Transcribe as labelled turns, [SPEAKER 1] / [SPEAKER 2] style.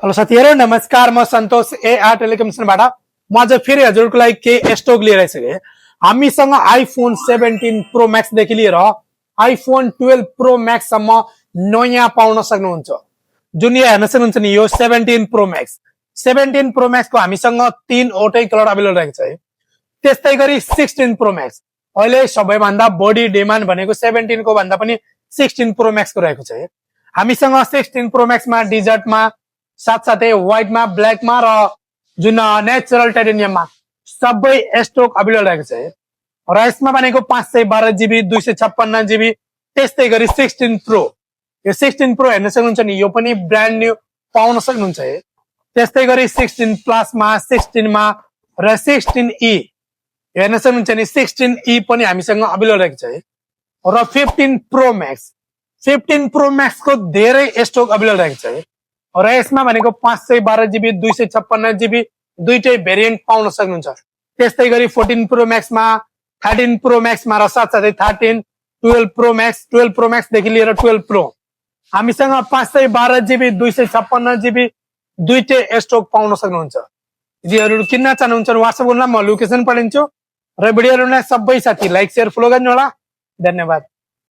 [SPEAKER 1] Hello साथीहरु नमस्कार म सन्तोष एआर टेलिकम्युनिकेसनबाट म आज फेरि हजुरको लागि के स्टक लिएर आइसके। हामीसँग आइफोन 17 प्रो मैक्स देखि लिएर आइफोन 12 प्रो मैक्स सम्म नयाँ पाउन सक्नुहुन्छ। जुन यहाँ हेर्न सक्नुहुन्छ नि यो 17 प्रो मैक्स को हामीसँग 3 वटै कलर अवेलेबल रहेको छ है। त्यस्तै गरी 16 प्रो मैक्स अहिले सबैभन्दा बढी डिमान्ड भनेको 17 को भन्दा पनि 16 प्रो मैक्स को रहेको छ है। हामीसँग 16 प्रो मैक्स मा डिजर्टमा साथसाथै व्हाइटमा ब्ल्याकमा र जुन नेचुरल टाइटेनियममा सबै स्टक अवेलेबल रहेको छ है। र यसमा भनेको 512 GB 256 GB त्यस्तै गरी 16 प्रो यो 16 प्रो हेर्न सक्नुहुन्छ नि यो पनि ब्रान्ड न्यू पाउन सक्नुहुन्छ है। त्यस्तै गरी 16 प्लस मा 16 मा र 16E हेर्न सक्नुहुन्छ नि 16E पनि हामीसँग अवेलेबल रहेको छ है। र 15 प्रो मैक्स को धेरै स्टक अवेलेबल रहेको छ है। र यसमा भनेको 512 GB 256 GB दुईटै भेरिएन्ट पाउन सक्नुहुन्छ। त्यस्तै गरी 14 प्रो मैक्स मा 13 प्रो मैक्स मा र साथसाथै 13 12 प्रो मैक्स देखि लिएर 12 प्रो हामीसँग 512 GB 256 GB दुईटै स्टक पाउन सक्नुहुन्छ। यदि किन्न चाहनुहुन्छ व्हाट्सएप गर्नुला म लोकेसन पठाइदिन्छु र भिडियोहरुलाई सबै साथी लाइक शेयर फलो गर्नु होला। धन्यवाद।